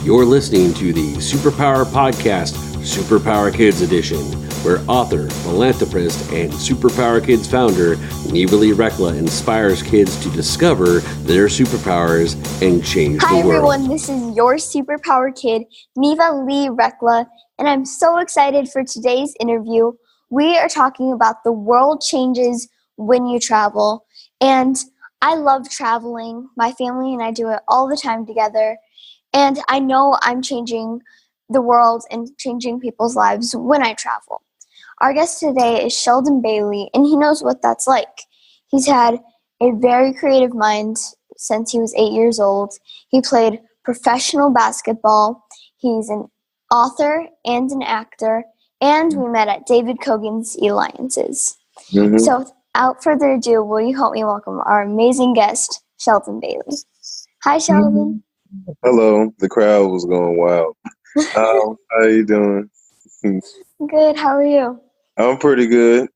You're listening to the Superpower Podcast, Superpower Kids Edition, where author, philanthropist, and Superpower Kids founder Neva Lee Recla inspires kids to discover their superpowers and change the world. Hi everyone, this is your Superpower Kid, Neva Lee Recla, and I'm so excited for today's interview. We are talking about the world changes when you travel, and I love traveling. My family and I do it all the time together. And I know I'm changing the world and changing people's lives when I travel. Our guest today is Sheldon Bailey, and he knows what that's like. He's had a very creative mind since he was 8 years old. He played professional basketball. He's an author and an actor, and we met at David Kogan's Alliances. So without further ado, will you help me welcome our amazing guest, Sheldon Bailey. Hi, Sheldon. Hello. The crowd was going wild. How you doing? Good. How are you? I'm pretty good.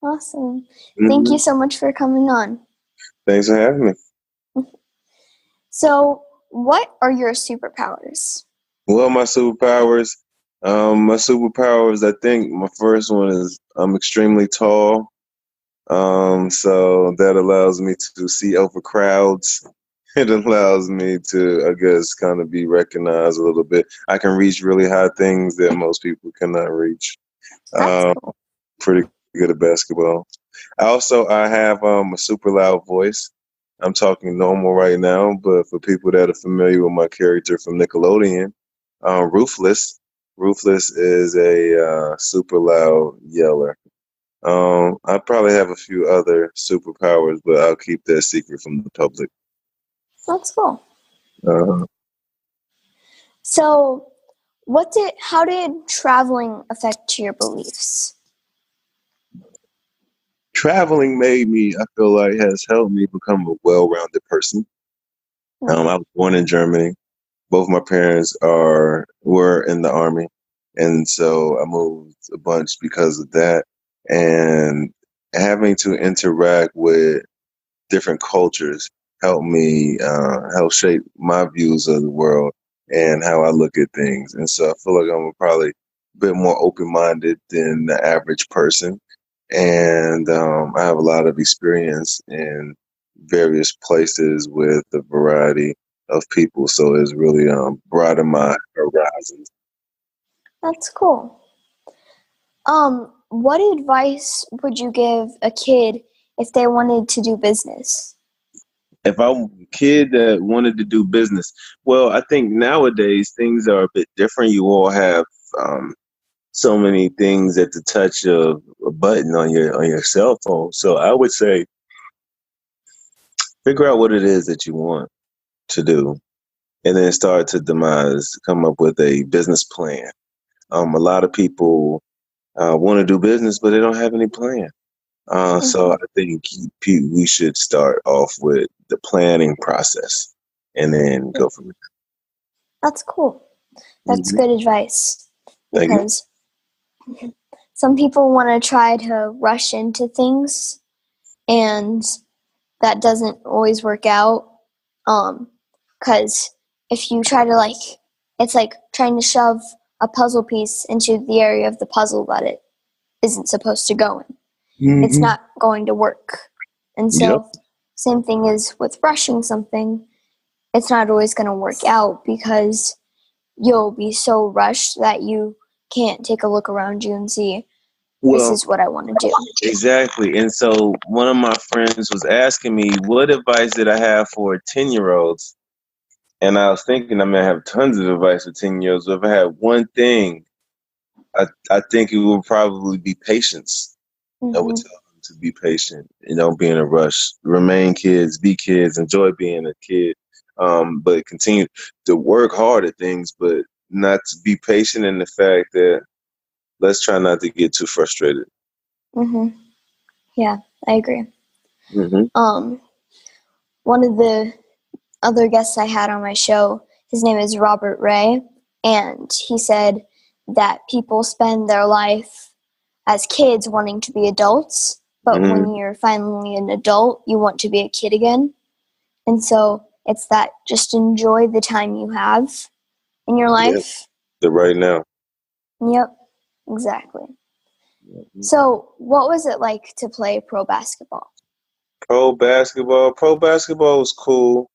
Awesome. Thank you so much for coming on. Thanks for having me. So, what are your superpowers? Well, my superpowers, I think my first one is I'm extremely tall. So that allows me to see over crowds. It allows me to, I guess, kind of be recognized a little bit. I can reach really high things that most people cannot reach. Cool. Pretty good at basketball. I have a super loud voice. I'm talking normal right now, but for people that are familiar with my character from Nickelodeon, Ruthless is a super loud yeller. I probably have a few other superpowers, but I'll keep that secret from the public. That's cool. Uh, So, how did traveling affect your beliefs? Traveling I feel like, has helped me become a well-rounded person. I was born in Germany. Both my parents were in the army, and so I moved a bunch because of that. And having to interact with different cultures help shape my views of the world and how I look at things. And so I feel like I'm probably a bit more open-minded than the average person. And I have a lot of experience in various places with a variety of people. So it's really broadened my horizons. That's cool. What advice would you give a kid if they wanted to do business? If I'm a kid that wanted to do business, well, I think nowadays things are a bit different. You all have so many things at the touch of a button on your cell phone. So I would say figure out what it is that you want to do, and then start to come up with a business plan. A lot of people want to do business, but they don't have any plan. So I think we should start off with the planning process and then go from there. That's cool. That's good advice. Because some people want to try to rush into things, and that doesn't always work out. Because if you try to it's like trying to shove a puzzle piece into the area of the puzzle that it isn't supposed to go in. It's not going to work. And so same thing is with rushing something. It's not always going to work out because you'll be so rushed that you can't take a look around you and see, this is what I want to do. Exactly. And so one of my friends was asking me, what advice did I have for 10-year-olds? And I was thinking I may have tons of advice for 10-year-olds. But if I had one thing, I think it would probably be patience. I would tell them to be patient, be in a rush, remain kids, be kids, enjoy being a kid, but continue to work hard at things, but not to be patient in the fact that let's try not to get too frustrated. Yeah, I agree. One of the other guests I had on my show, his name is Robert Ray, and he said that people spend their life as kids wanting to be adults, but when you're finally an adult, you want to be a kid again. And so it's that just enjoy the time you have in your Yeah. life? The right now. Yep, exactly. So, what was it like to play pro basketball? Pro basketball was cool.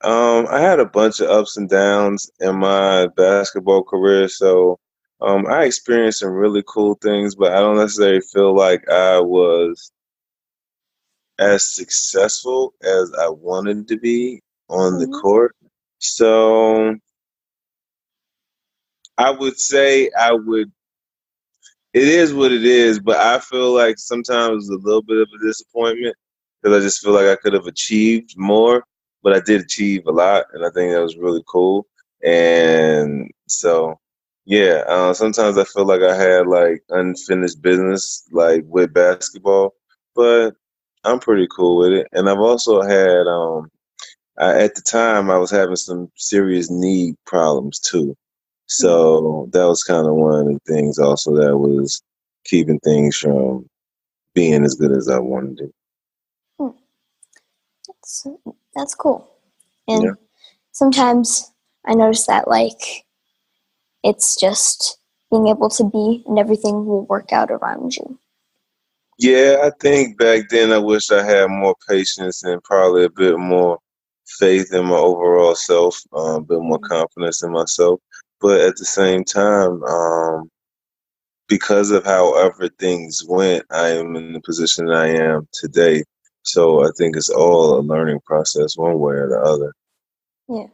I had a bunch of ups and downs in my basketball career, so I experienced some really cool things, but I don't necessarily feel like I was as successful as I wanted to be on the court. So I would say it is what it is, but I feel like sometimes a little bit of a disappointment because I just feel like I could have achieved more, but I did achieve a lot, and I think that was really cool. And so, yeah, sometimes I feel like I had like unfinished business, like with basketball, but I'm pretty cool with it. And I've also had, at the time, I was having some serious knee problems too. So that was kind of one of the things also that was keeping things from being as good as I wanted to. That's cool. And Yeah. sometimes I notice that, like, it's just being able to be and everything will work out around you. Yeah, I think back then I wish I had more patience and probably a bit more faith in my overall self, a bit more confidence in myself. But at the same time, because of however things went, I am in the position I am today. So I think it's all a learning process, one way or the other. Yeah.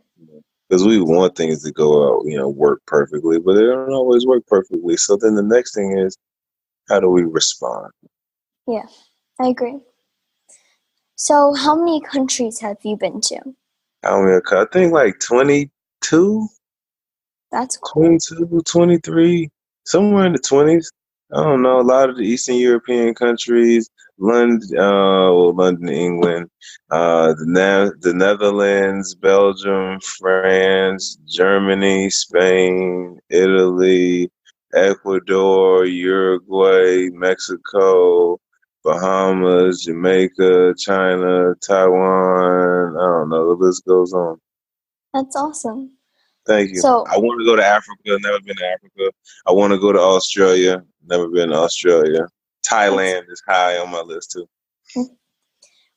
Because we want things to go out, work perfectly, but they don't always work perfectly. So then the next thing is, how do we respond? Yeah, I agree. So how many countries have you been to? I think like 22, That's cool. 22, 23, somewhere in the 20s. I don't know. A lot of the Eastern European countries, London, England, the Netherlands, Belgium, France, Germany, Spain, Italy, Ecuador, Uruguay, Mexico, Bahamas, Jamaica, China, Taiwan. I don't know. The list goes on. That's awesome. Thank you. So, I want to go to Africa. Never been to Africa. I want to go to Australia. Never been to Australia. Thailand is high on my list too.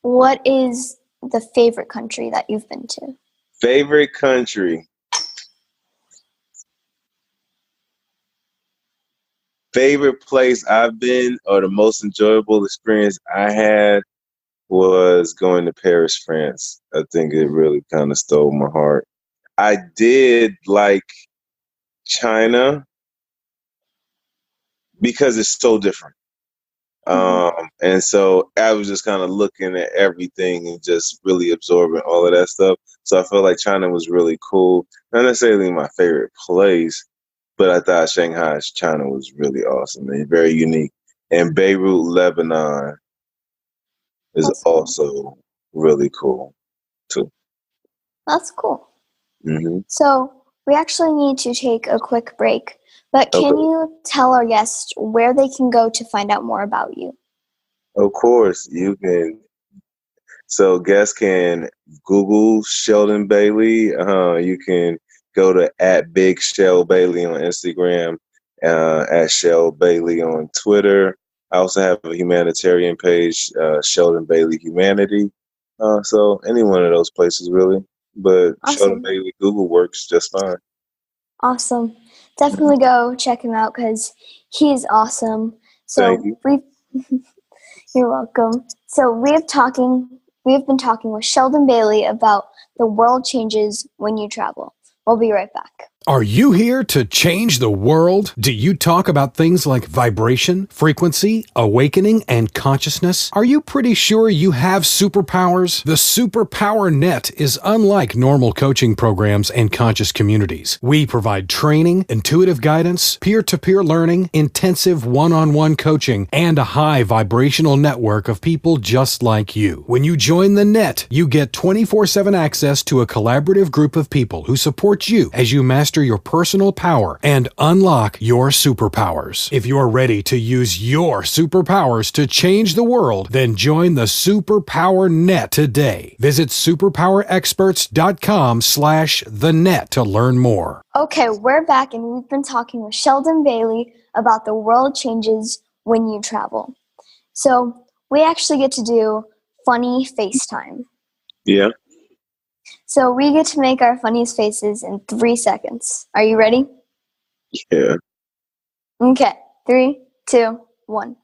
what is the favorite country that you've been to? Favorite country. Favorite place I've been, or the most enjoyable experience I had, was going to Paris, France. I think it really kind of stole my heart. I did like China because it's so different. And so I was just kind of looking at everything and just really absorbing all of that stuff. So I felt like China was really cool. Not necessarily my favorite place, but I thought Shanghai, China was really awesome and very unique. And Beirut, Lebanon is also really cool too. That's cool. Mm-hmm. So we actually need to take a quick break, but can you tell our guests where they can go to find out more about you? Of course, you can. So guests can Google Sheldon Bailey. You can go to @BigShellBailey on Instagram, @ShellBailey on Twitter. I also have a humanitarian page, Sheldon Bailey Humanity. So any one of those places really. But Sheldon Bailey, Google works just fine. Awesome. Definitely go check him out because he's awesome. So Thank you. You're welcome. So we have been talking with Sheldon Bailey about the world changes when you travel. We'll be right back. Are you here to change the world? Do you talk about things like vibration, frequency, awakening, and consciousness? Are you pretty sure you have superpowers? The Superpower Net is unlike normal coaching programs and conscious communities. We provide training, intuitive guidance, peer-to-peer learning, intensive one-on-one coaching, and a high vibrational network of people just like you. When you join the net, you get 24/7 access to a collaborative group of people who support you as you master master your personal power and unlock your superpowers. If you're ready to use your superpowers to change the world, then join the Superpower Net today. Visit superpowerexperts.com/thenet to learn more. Okay, we're back and we've been talking with Sheldon Bailey about the world changes when you travel. So we actually get to do funny FaceTime. Yeah. So we get to make our funniest faces in 3 seconds. Are you ready? Yeah. Okay, 3, 2, 1.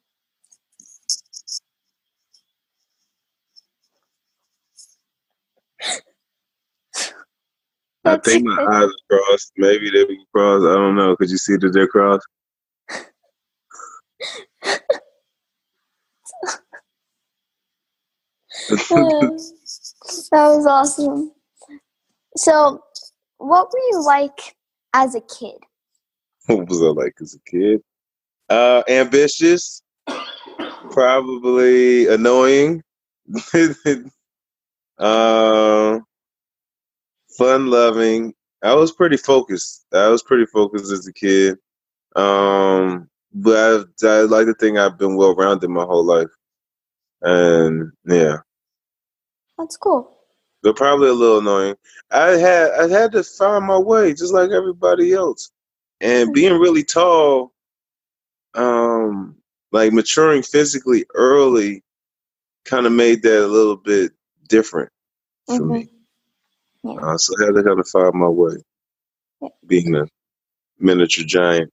I think my eyes are crossed. Maybe they be crossed. I don't know. Could you see that they're crossed? That was awesome. So, what were you like as a kid? What was I like as a kid? Ambitious. Probably annoying. Fun-loving. I was pretty focused. as a kid. But I like to think I've been well-rounded my whole life. And yeah, That's cool. but probably a little annoying. I had to find my way just like everybody else. And being really tall, like maturing physically early kind of made that a little bit different for me. Yeah. So I had to kind of find my way, being a miniature giant.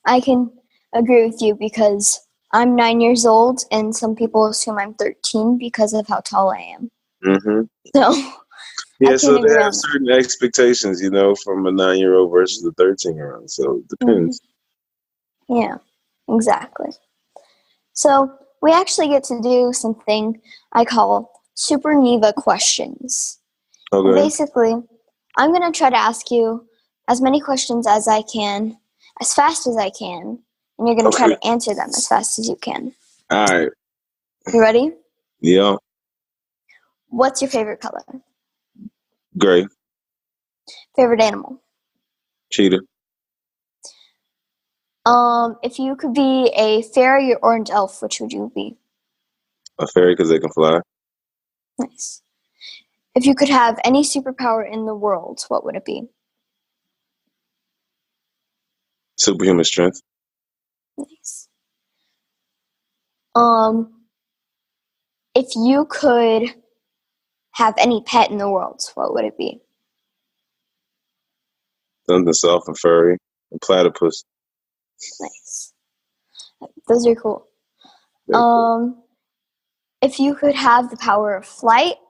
I can agree with you because I'm 9 years old, and some people assume I'm 13 because of how tall I am. Mm-hmm. So, yeah, so they have certain expectations, from a 9-year-old versus a 13-year-old. So it depends. Mm-hmm. Yeah, exactly. So we actually get to do something I call Super Neva questions. Okay. And basically, I'm going to try to ask you as many questions as I can, as fast as I can, and you're going to try to answer them as fast as you can. All right. You ready? Yeah. What's your favorite color? Gray. Favorite animal? Cheetah. If you could be a fairy or an elf, which would you be? A fairy because they can fly. Nice. If you could have any superpower in the world, what would it be? Superhuman strength. Nice. If you could have any pet in the world, what would it be? Something soft and furry. A platypus. Nice. Those are cool. If you could have the power of flight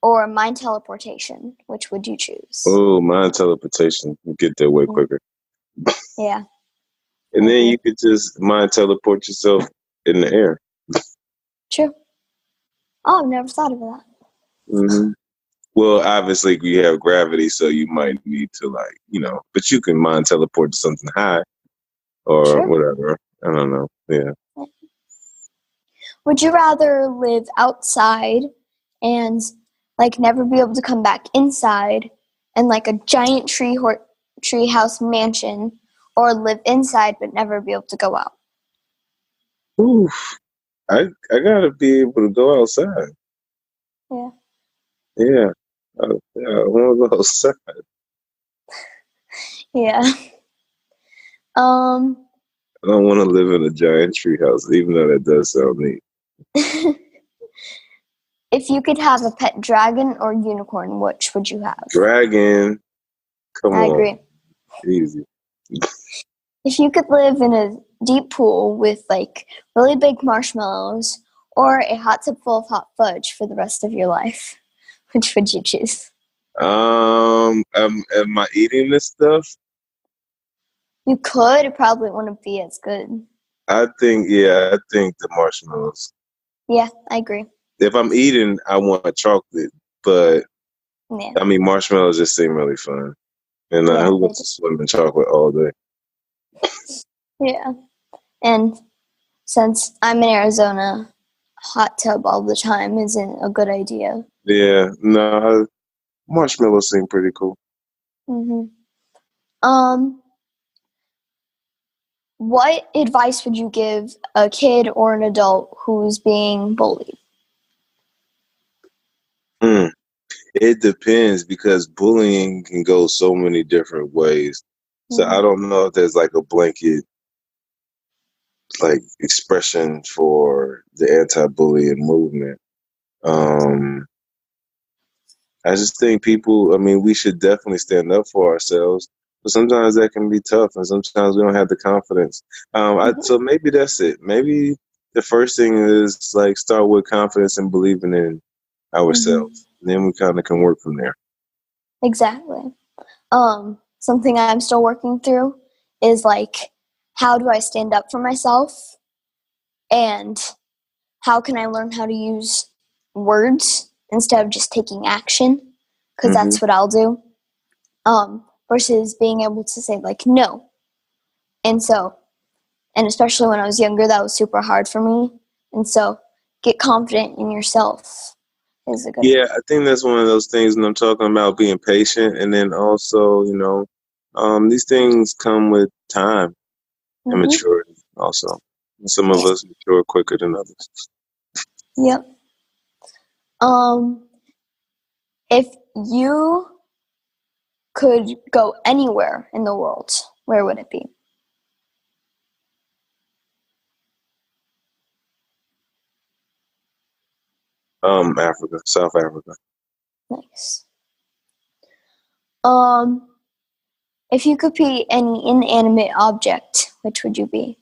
or mind teleportation, which would you choose? Oh, mind teleportation. You get there way quicker. Yeah. And then you could just mind teleport yourself in the air. True. Oh, I've never thought of that. Mm-hmm. Well, obviously you have gravity, so you might need to but you can mind teleport to something high or whatever. I don't know. Yeah. Would you rather live outside and never be able to come back inside in a giant tree house mansion, or live inside but never be able to go out? Oof. I gotta be able to go outside. Yeah. Yeah. I want to go outside. Yeah. I don't want to live in a giant tree house, even though that does sound neat. If you could have a pet dragon or unicorn, which would you have? Dragon. Come on. I agree. Easy. If you could live in a deep pool with really big marshmallows or a hot tub full of hot fudge for the rest of your life, which would you choose? Am I eating this stuff? You could. It probably wouldn't be as good. I think the marshmallows. Yeah, I agree. If I'm eating, I want chocolate, but Yeah. I mean, marshmallows just seem really fun. And who wants to swim in chocolate all day? Yeah. And since I'm in Arizona, hot tub all the time isn't a good idea. Yeah, no, marshmallows seem pretty cool. Mm-hmm. What advice would you give a kid or an adult who's being bullied? It depends because bullying can go so many different ways. So I don't know if there's like a blanket like expression for the anti-bullying movement. I just think we should definitely stand up for ourselves, but sometimes that can be tough, and sometimes we don't have the confidence. So maybe that's it. Maybe the first thing is like start with confidence and believing in ourselves. And then we kind of can work from there. Exactly. Something I'm still working through is like, how do I stand up for myself? And how can I learn how to use words instead of just taking action? Because that's what I'll do. Versus being able to say like, no. And especially when I was younger, that was super hard for me. And so get confident in yourself is a good one. I think that's one of those things when I'm talking about being patient. And then also, these things come with time and maturity also. Some of us mature quicker than others. Yep. If you could go anywhere in the world, where would it be? Africa, South Africa. Nice. If you could be any inanimate object, which would you be?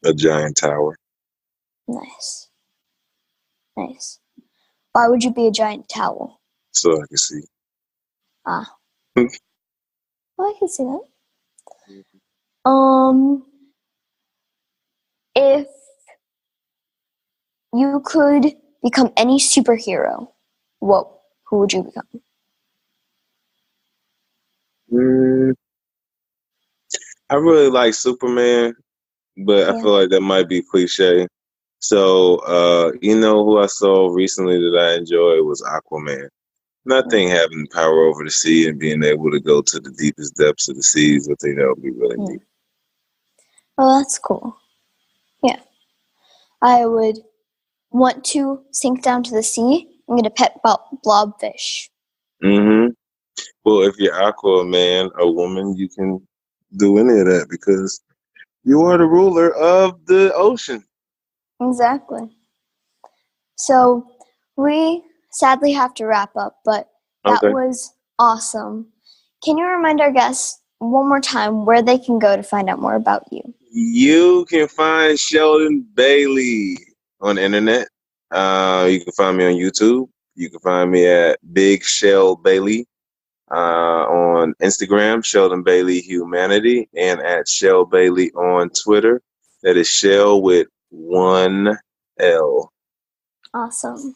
A giant tower. Nice. Why would you be a giant towel? So I can see. Well, I can see that. If you could become any superhero, who would you become? I really like Superman, but I feel like that might be cliche. So, who I saw recently that I enjoyed was Aquaman. And I think having power over the sea and being able to go to the deepest depths of the seas, I think that would be really neat. Oh, that's cool. Yeah. I would want to sink down to the sea and get a pet blobfish. Well, if you're Aquaman, a woman, you can do any of that because you are the ruler of the ocean. Exactly. So we sadly have to wrap up, but that was awesome. Can you remind our guests one more time where they can go to find out more about you? You can find Sheldon Bailey on the internet. You can find me on YouTube. You can find me at Big Shell Bailey on Instagram, Sheldon Bailey Humanity, and at Shell Bailey on Twitter. That is Shell with 1 L. Awesome.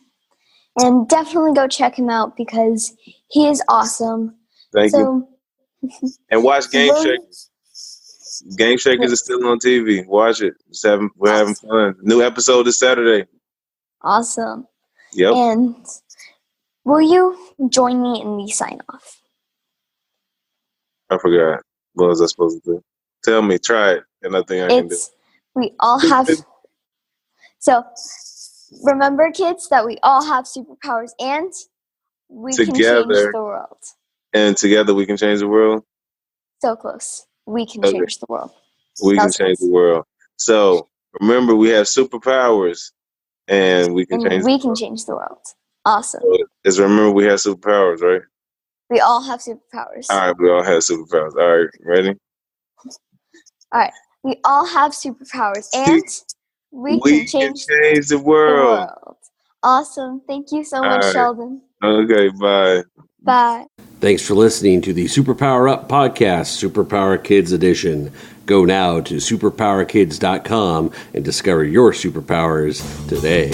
And definitely go check him out because he is awesome. Thank you. And watch Game Shakers. Game Shakers is still on TV. Watch it. We're having fun. New episode this Saturday. Awesome. Yep. And will you join me in the sign-off? I forgot. What was I supposed to do? Tell me. Try it. And I think I can do it. We all have... So, remember, kids, that we all have superpowers and we can change the world. And together we can change the world? So close. We can change the world. We can change the world. So, remember, we have superpowers and we can change the world. Awesome. So, just remember, we have superpowers, right? We all have superpowers. All right, we all have superpowers. All right, ready? All right. We all have superpowers and we can change the world. Awesome. Thank you so much, Sheldon. Okay, bye. Bye. Thanks for listening to the Superpower Up Podcast, Superpower Kids Edition. Go now to superpowerkids.com and discover your superpowers today.